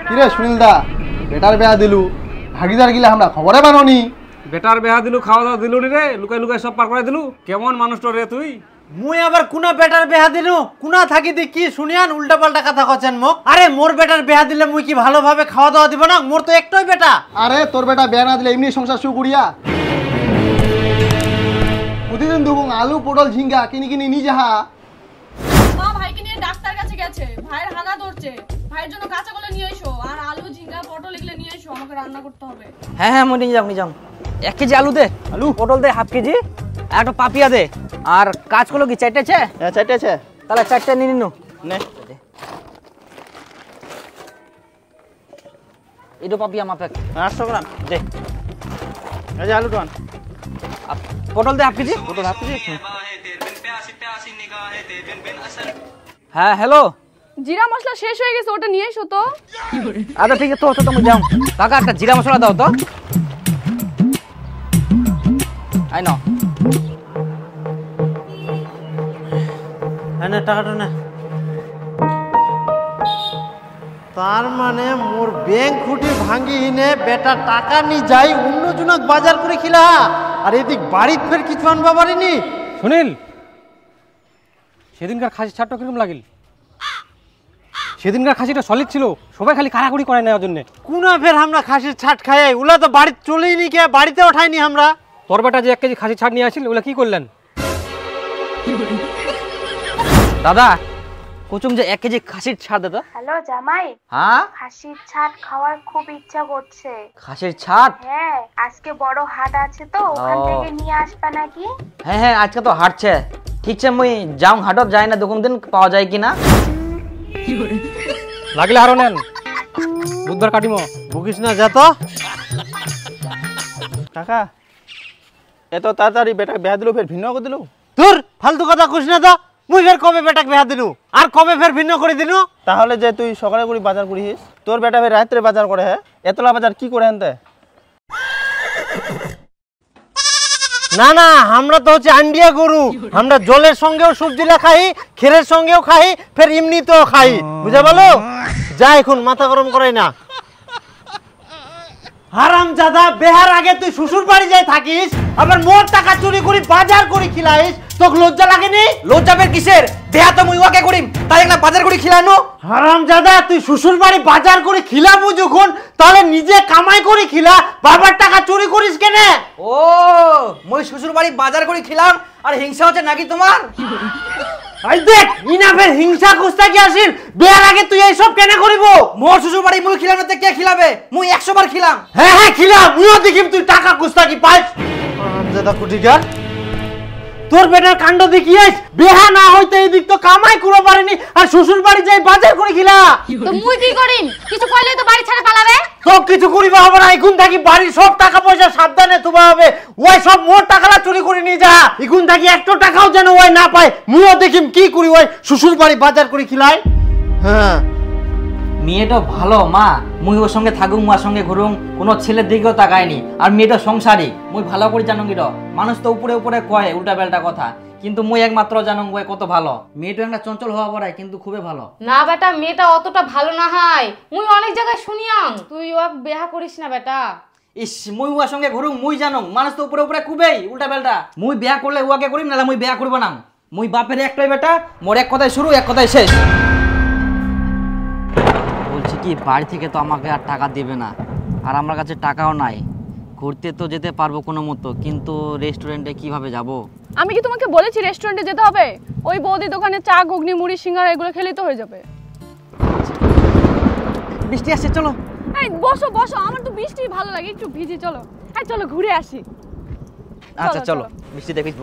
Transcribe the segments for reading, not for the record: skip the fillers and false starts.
কিরে সুনীল দা বেটার বেয়া দিলু ভাগিদার গিলা আমরা খবরে বাননি বেটার বেয়া দিলু খাওয়া দাওয়া দিলু রে লুকাই লুকাই সব পার করে দিলু কেমন মানুষ রে তুই মুই আবার কোনা বেটার বেহা দিলু কোনা থাকি দি কি শুনিয়ান উল্টা পাল্টা কথা কছেন মোক আরে মোর বেটার বেহা দিলে মুই কি ভালোভাবে খাওয়া দাওয়া দিব না মোর তো একটাই বেটা আরে তোর বেটা বেয়া না দিলে এমনি সংসার শুরু করিয়া প্রতিদিন দুগুং আলু পটল ঝিঙ্গা কিনি কিনি নিয়ে যাহা মা ভাইকে নিয়ে ডাক্তার কাছে গেছে ভাইয়ের হানা ধরছে ভাইয়ের জন্য কাঁচা কলা নিয়ে এসো আর আলু ঝিঙ্গা পটল এগুলো নিয়ে এসো আমাকে রান্না করতে হবে হ্যাঁ হ্যাঁ মই নিয়ে যাও 1 কেজি আলু দে আলু পটল দে হাফ কেজি আর একটা পাপিয়া দে আর কাঁচকলা কি 4টে আছে হ্যাঁ 4টে আছে তাহলে 4টে নিয়ে নিনু নে এটো পাপিয়া মাপে 800 গ্রাম দে এই যে আলু টান পটল দে হাফ কেজি পটল হাফ কেজি হ্যাঁ হ্যালো জিরা মশলা শেষ হয়ে গেছে ওটা নিয়ে এসো তো আচ্ছা ঠিক আছে তো তুমি যাও কাকা একটা জিরা মশলা দাও তো আই নাও এনে টাকাটা না তার মানে মোর ব্যাংক খুঁটি ভাঙি হিনে বেটা টাকা নি যাই অন্যজনক বাজার করে খিলা আর এদিক বাড়িত ফের কিছু আনবা পারিনি সুনীল সেদিনকার খাসি ছাড়টা কিরকম লাগিল সেদিনকার খাসিটা সলিড ছিল সবাই খালি কারাকুরি করে নেওয়ার জন্য কোনা ফের আমরা খাসির ছাট খাই ওলা তো বাড়িতে চলেই নি কে বাড়িতে ওঠাইনি আমরা তোর বেটা যে 1 কেজি খাসি ছাড় নিয়ে আসিল ওগুলা কি করলেন দাদা কুচুম যে 1 কেজি খাসির ছাড় দাদা হ্যালো জামাই হ্যাঁ খাসির ছাট খাওয়ার খুব ইচ্ছা করছে খাসির ছাড় হ্যাঁ আজকে বড় হাট আছে তো ওখান থেকে নিয়ে আসবা নাকি হ্যাঁ হ্যাঁ আজকে তো হাটছে ঠিক আছে মই যাও হাটত যাই না দুকুম দিন পাওয়া যায় কিনা লাগলে আরো নেন বুধবার কাটিমো ভুগিস না যা তো কাকা এত তাড়াতাড়ি বেটা বেয়া দিলু ফের ভিন্ন করে দিলু তোর ফালতু কথা কইস না তো মুই ফের কবে বেটাকে বেহা দিনু আর কবে ফের ভিন্ন করে দিনু তাহলে যে তুই সকালে করে বাজার করিস তোর বেটা ফের রাত্রে বাজার করে হ্যাঁ এতলা বাজার কি করে আনতে না না আমরা তো হচ্ছে আন্ডিয়া গরু আমরা জলের সঙ্গেও সবজিলা খাই ক্ষীরের সঙ্গেও খাই ফের এমনিতেও খাই বুঝা বলো যা এখন মাথা গরম করে না হারাম জাদা বেহার আগে তুই শ্বশুর বাড়ি যাই থাকিস আবার মোর টাকা চুরি করি বাজার করে খিলাইস তোকে লজ্জা লাগেনি লজ্জা বের কিসের দেহা তো মুই ওকে করিম তাই না বাজার করে খিলানো হারাম জাদা তুই শ্বশুর বাড়ি বাজার করে খিলাবো যখন তাহলে নিজে কামাই করে খিলা বাবার টাকা চুরি করিস কেন ও মই শ্বশুর বাড়ি বাজার করে খিলাম আর হিংসা হচ্ছে নাকি তোমার আই দেখ ইনা ফের হিংসা কুস্তা কি আসিল বিয়ার আগে তুই এই সব কেন করিব মোর শ্বশুর বাড়ি মুই খিলাম না কে খিলাবে মুই 100 বার খিলাম হ্যাঁ হ্যাঁ খিলা মুইও দেখিম তুই টাকা কুস্তা কি পাইস আমজাদা কুটিকার তোর বেটার কাণ্ড দেখিয়েস বিয়া না হইতে এই দিক তো কামাই করে পারেনি আর শ্বশুর বাড়ি যাই বাজার করে খিলা তো মুই কি করিম কিছু কইলে তো বাড়ি ছেড়ে পালাবে তো কিছু করিবা হবে না এখন থাকি বাড়ির সব টাকা পয়সা সাবধানে তুবা হবে ওই সব মোর টাকালা চুরি করে নিয়ে যা এখন থাকি একটা টাকাও যেন ওই না পায় মুইও দেখিম কি করি ওই শ্বশুর বাড়ি বাজার করে খিলাই হ্যাঁ মেয়েটা ভালো মা মুই ওর সঙ্গে থাকুম মার সঙ্গে ঘুরুম কোনো ছেলের দিকেও তাকায়নি আর মেয়েটা সংসারী মুই ভালো করে জানো গির মানুষ তো উপরে উপরে কয় উল্টা পাল্টা কথা কিন্তু মুই একমাত্র জানো ওই কত ভালো মেয়েটা একটা চঞ্চল হওয়া পড়ায় কিন্তু খুবই ভালো না বেটা মেয়েটা অতটা ভালো না হয় মুই অনেক জায়গায় শুনিয়াম তুই ও বিয়া করিস না বেটা ইস মুই ওর সঙ্গে ঘুরুম মুই জানো মানুষ তো উপরে উপরে খুবই উল্টা পাল্টা মুই বিয়া করলে ওকে করিম না মুই বিয়া করব না মুই বাপের একটাই বেটা মোর এক কথায় শুরু এক কথায় শেষ বলছি কি বাড়ি থেকে তো আমাকে আর টাকা দেবে না আর আমার কাছে টাকাও নাই ঘুরতে তো যেতে পারবো কোনো মতো কিন্তু রেস্টুরেন্টে কিভাবে যাব আমি কি তোমাকে বলেছি রেস্টুরেন্টে যেতে হবে ওই বৌদি দোকানে চা ঘুগনি মুড়ি সিঙ্গারা এগুলো খেলেই তো হয়ে যাবে বৃষ্টি আসছে চলো এই বসো বসো আমার তো বৃষ্টি ভালো লাগে একটু ভিজি চলো এই চলো ঘুরে আসি আচ্ছা চলো বৃষ্টি দেখিস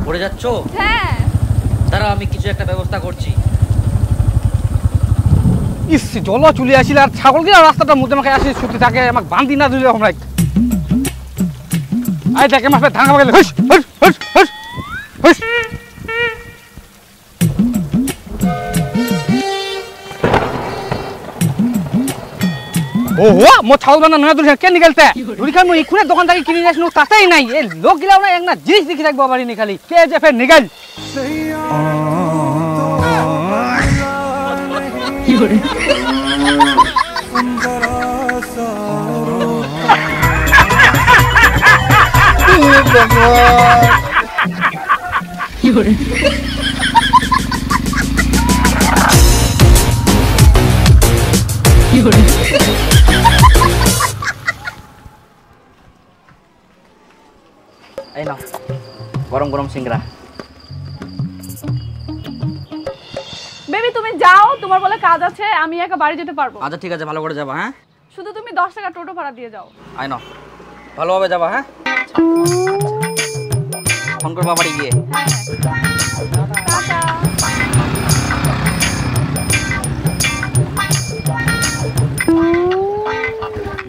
পড়ে যাচ্ছ হ্যাঁ দাঁড়াও আমি কিছু একটা ব্যবস্থা করছি ইস জল চলে আসিল আর ছাগল গিয়ে রাস্তাটা মধ্যে আমাকে আসি ছুটি থাকে আমাকে বান্ধি না দিলে আমরা আই দেখে মাছ ধান খাওয়া গেলে হুস হুস হুস হুস হুস ওহো মো ছাগল বানা নয়া দুলি কে নিগলতে দুলি খান মো ইখুনে দোকান থেকে কিনে আসলো তাতেই নাই এ লোক গিলাও না একনা জিনিস দেখি থাকবো বাড়ি নি খালি কে যে ফের নিগল কি করে কি করে কি করে এই নাও গরম গরম সিংড়া। বেবি তুমি যাও, তোমার বলে কাজ আছে, আমি একা বাড়ি যেতে পারবো। আচ্ছা ঠিক আছে, ভালো করে যাবা। হ্যাঁ শুধু তুমি 10 টাকা টোটো ভাড়া দিয়ে যাও। আই নাও ভালোভাবে যাবা। হ্যাঁ ফোন করবা বাড়ি গিয়ে। টাটা।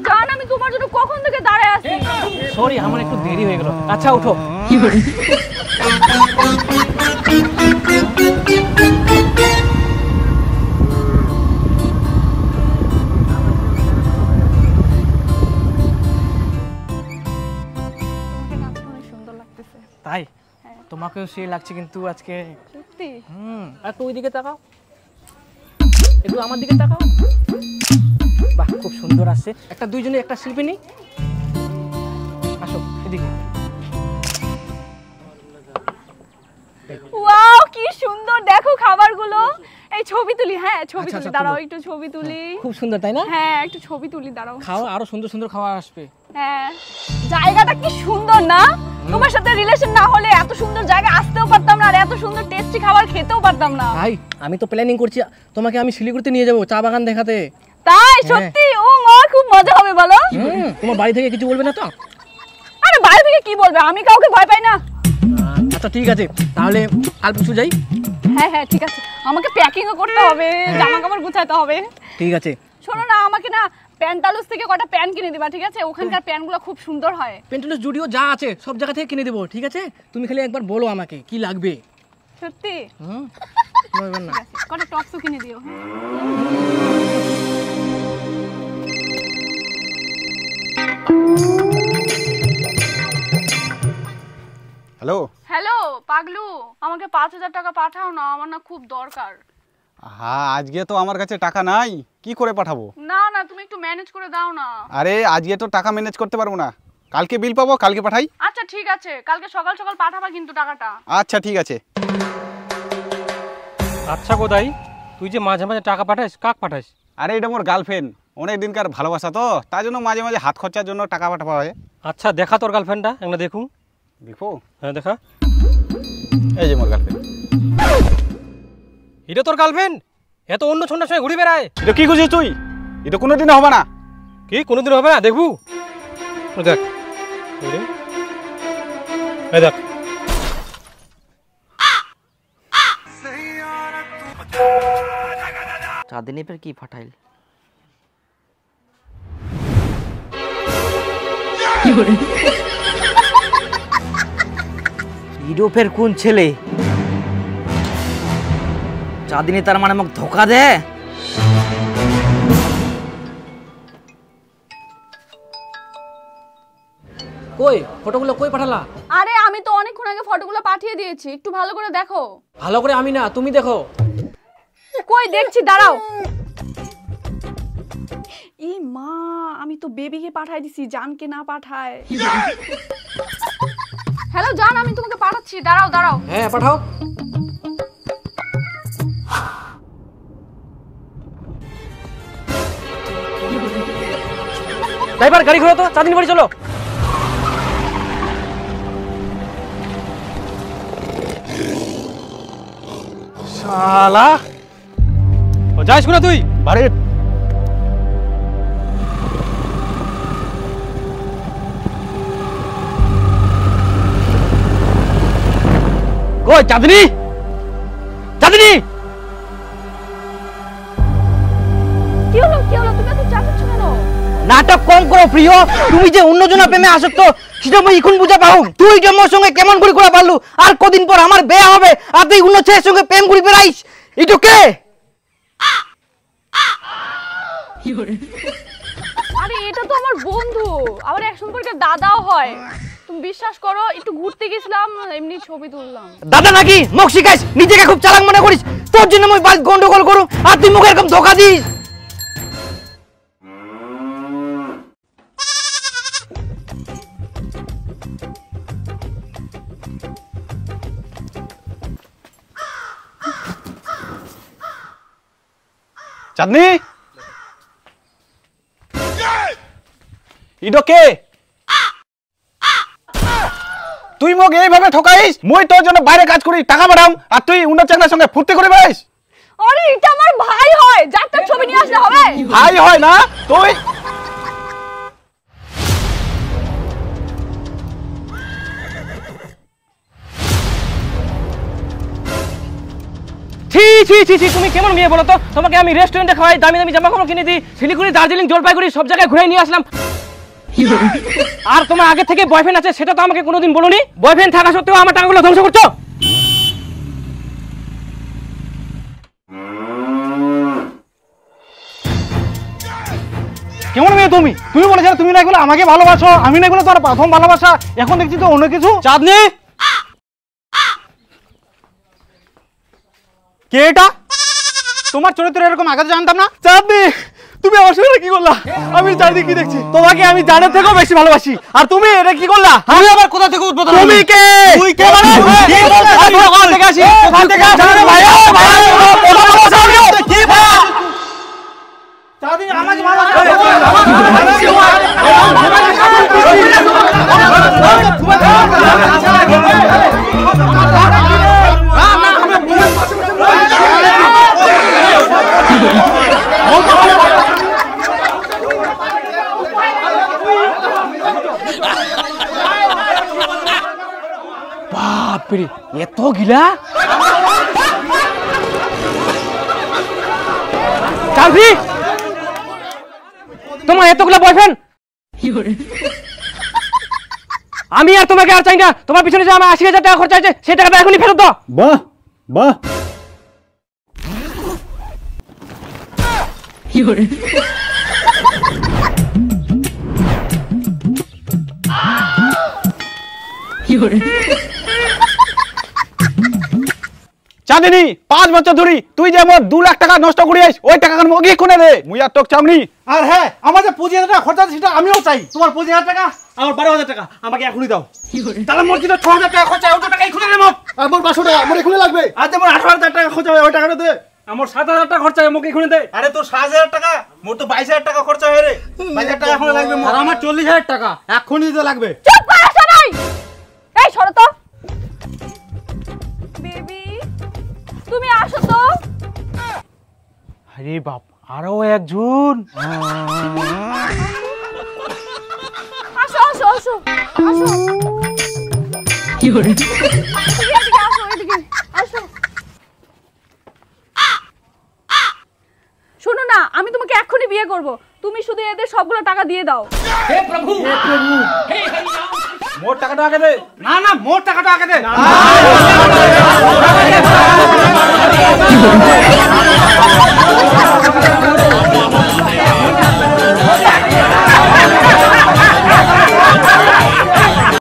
জান আমি তোমার জন্য কখন থেকে দাঁড়ায় আছি। সরি আমার একটু দেরি হয়ে গেল। আচ্ছা উঠো। কি করে তাই তোমাকেও সেই লাগছে কিন্তু আজকে সত্যি। একটু ওইদিকে তাকাও, একটু আমার দিকে তাকাও। বাহ খুব সুন্দর আসছে। একটা দুইজনে একটা শিল্পী নেই, আসো এদিকে। ওয়াও কি সুন্দর, দেখো খাবারগুলো। এই ছবি তুলি। হ্যাঁ ছবি আচ্ছা, তুলি, আচ্ছা, দাঁড়াও তুলো। একটু ছবি তুলি। খুব সুন্দর তাই না? হ্যাঁ একটু ছবি তুলি, দাঁড়াও। খাও, আরো সুন্দর সুন্দর খাবার আসবে। হ্যাঁ জায়গাটা কি সুন্দর না? তোমার সাথে রিলেশন না হলে এত সুন্দর জায়গা আসতেও পারতাম না, আর এত সুন্দর টেস্টি খাবার খেতেও পারতাম না। ভাই আমি তো প্ল্যানিং করছি তোমাকে আমি শিলিগুড়িতে নিয়ে যাবো চা বাগান দেখাতে। তাই সত্যি? ও মা খুব মজা হবে বলো। তোমার বাড়ি থেকে কিছু বলবে না তো? আরে বাড়ি থেকে কি বলবে, আমি কাউকে ভয় পাই না। আচ্ছা ঠিক আছে, তাহলে কাল পরশু যাই। হ্যাঁ হ্যাঁ ঠিক আছে, আমাকে প্যাকিংও করতে হবে, জামা কাপড় গুছাতে হবে। ঠিক আছে শোনো না, আমাকে না প্যান্টালুস থেকে কটা প্যান্ট কিনে দিবা, ঠিক আছে? ওখানকার প্যান্টগুলো খুব সুন্দর হয়। পেন্টালুস জুডিও যা আছে সব জায়গা থেকে কিনে দেবো, ঠিক আছে? তুমি খালি একবার বলো আমাকে কি লাগবে। সত্যি? বলবেন না। কটা টপসও কিনে দিও। হ্যালো হ্যালো পাগলু, আমাকে 5000 টাকা পাঠাও না, আমার না খুব দরকার। হ্যাঁ আজকে তো আমার কাছে টাকা নাই, কি করে পাঠাবো? না না তুমি একটু ম্যানেজ করে দাও না। আরে আজকে তো টাকা ম্যানেজ করতে পারবো না, কালকে বিল পাবো, কালকে পাঠাই। আচ্ছা ঠিক আছে, কালকে সকাল সকাল পাঠাবা কিন্তু টাকাটা। আচ্ছা ঠিক আছে। আচ্ছা কোথায় তুই যে মাঝে মাঝে টাকা পাঠাস, কাক পাঠাস? আরে এটা মোর গার্লফ্রেন্ড, অনেক দিনকার ভালোবাসা তো, তার জন্য মাঝে মাঝে হাত খরচার জন্য টাকা পাঠাবা হয়। আচ্ছা দেখা তোর গার্লফ্রেন্ডটা একটা দেখুন। দেখো হ্যাঁ দেখা। এই যে মোর গার্লফ্রেন্ড। এটা তোর গার্লফ্রেন্ড? এত অন্য ছন্ডার সঙ্গে ঘুরে বেড়ায়? এটা কি খুঁজিস তুই? এটা কোনোদিন হবে না। কি কোনোদিন হবে না? দেখবু দেখ, এই দেখ। চাঁদিনী ফের কি ফাটাইল? হিরো ফের কোন ছেলে? চাঁদিনী তার মানে মোক ধোকা দে। কই ফটোগুলো কই পাঠালা? আরে আমি তো অনেকক্ষণ আগে ফটোগুলো পাঠিয়ে দিয়েছি, একটু ভালো করে দেখো। ভালো করে আমি না, তুমি দেখো। কই দেখছি, দাঁড়াও। ই মা, আমি তো বেবিকে পাঠাই দিছি, জানকে না পাঠায়। হ্যালো জান, আমি তোমাকে পাঠাচ্ছি, দাঁড়াও দাঁড়াও। হ্যাঁ পাঠাও। ড্রাইভার গাড়ি ঘোরো তো, চাঁদিনী বাড়ি চলো। শালা ও যাস না তুই বাড়ি। কই চাঁদিনী? চাঁদিনী কি হলো কি হলো, তুমি এত চাচাচ্ছ কেন? নাটক কম করো প্রিয়, তুমি যে অন্যজনের প্রেমে আসক্ত সেটা আমি এখন বুঝা পাও। তুই যে মোর সঙ্গে কেমন করে করা পারলু, আর কদিন পর আমার বিয়ে হবে আর তুই অন্য ছেলের সঙ্গে প্রেম করি বেড়াইস, এটা কে? আরে এটা তো আমার বন্ধু, আবার এক সম্পর্কের দাদাও হয়। তুমি বিশ্বাস করো, একটু ঘুরতে গেছিলাম, এমনি ছবি তুললাম। দাদা নাকি মুখ শিখাইস, নিজেকে খুব চালাক মনে করিস, তোর জন্য আমি বাস গন্ডগোল করু আর তুই মুখে এরকম ধোকা দিস। চাঁদনি ইডো কে? তুই মোক এইভাবে ঠকাইস? মই তোর জন্য বাইরে কাজ করি, টাকা পাঠাম, আর তুই উন্ড চাকরার সঙ্গে ফুর্তি করে বেড়াইস? আরে এটা আমার ভাই হয়, যার ছবি নিয়ে আসলে হবে। ভাই হয় না তুই? ছি ছি ছি ছি, তুমি কেমন মেয়ে বলো তো? তোমাকে আমি রেস্টুরেন্টে খাওয়াই, দামি দামি জামা কাপড় কিনে দিই, শিলিগুড়ি, দার্জিলিং, জলপাইগুড়ি সব জায়গায় ঘুরে নিয়ে আসলাম। আর তোমার আগে থেকে বয়ফ্রেন্ড আছে সেটা তো আমাকে কোনোদিন বলোনি। বয়ফ্রেন্ড থাকা সত্ত্বেও আমার টাকাগুলো ধ্বংস করছো। কেমন মেয়ে তুমি? তুমি বলেছিলে তুমি না বলে আমাকে ভালোবাসো, আমি না বলে তোমার প্রথম ভালোবাসা, এখন দেখছি তো অন্য কিছু। চাঁদনি, কে এটা? তোমার চরিত্র এরকম আগে জানতাম না। চাঁদনি, তুমি আমার সঙ্গে কি করলা? আমি চারিদিকে কি দেখছি, তোমাকে আমি জানের থেকেও বেশি ভালোবাসি, আর তুমি এটা কি করলা? আমি আবার কোথা থেকে উদ্বোধন? তুমি কে? তুই কে মানে? আমি কোথা থেকে আসি? কোথা থেকে আসি? ভাই ভাই কি ভাই? চাঁদনি আমাকে বাপরে, এত গিলা? চাঁদনি, তোমার এতগুলা বয়ফ্রেন্ড? আমি আর তোমাকে আর চাই না। তোমার পিছনে যে আমার ৮০,০০০ টাকা খরচা আছে সেই টাকাটা এখনই ফেরত দাও। বাহ বাহ। চাঁদিনী 5 বছর ধরে তুই যে আমার 2 লাখ টাকা নষ্ট করিস, ওই টাকা মগে কোনে দে, মুই আর তোক চামনি। আর হ্যাঁ, আমার যে 25,000 টাকা খরচা সেটা আমিও চাই। তোমার 25,000 টাকা, আমার 12,000 টাকা আমাকে এখনই দাও। তাহলে মোর যেটা 6,000 টাকা খরচা, ওই টাকা এখনই দে। আর মোর 500 টাকা আমার এখনই লাগবে। আর যে মোর 18,000 টাকা খরচা হয়, ওই টাকাটা দে। আমার ৭,০০০ টাকা খরচা আমাকে এখনই দে। আরে তোর 7,000 টাকা, মোর তো 22,000 টাকা খরচা হয় রে। 22,000 টাকা এখনই লাগবে মোর। আর আমার 40,000 টাকা এখনই দিতে লাগবে। চুপ করো সবাই, এই সরো তো। বেবি তুমি আসো তো। আরে বাপ, আরো একজন। আসো আসো আসো আসো। কি হলো? এদিকে আসো, এদিকে আসো। শোনো না, আমি তোমাকে এক্ষুনি বিয়ে করব, তুমি শুধু এদের সবগুলো টাকা দিয়ে দাও। হে প্রভু, হে প্রভু, হে হরি রাম। মোর টাকাটা আগে দে। না না, মোর টাকাটা আগে দে।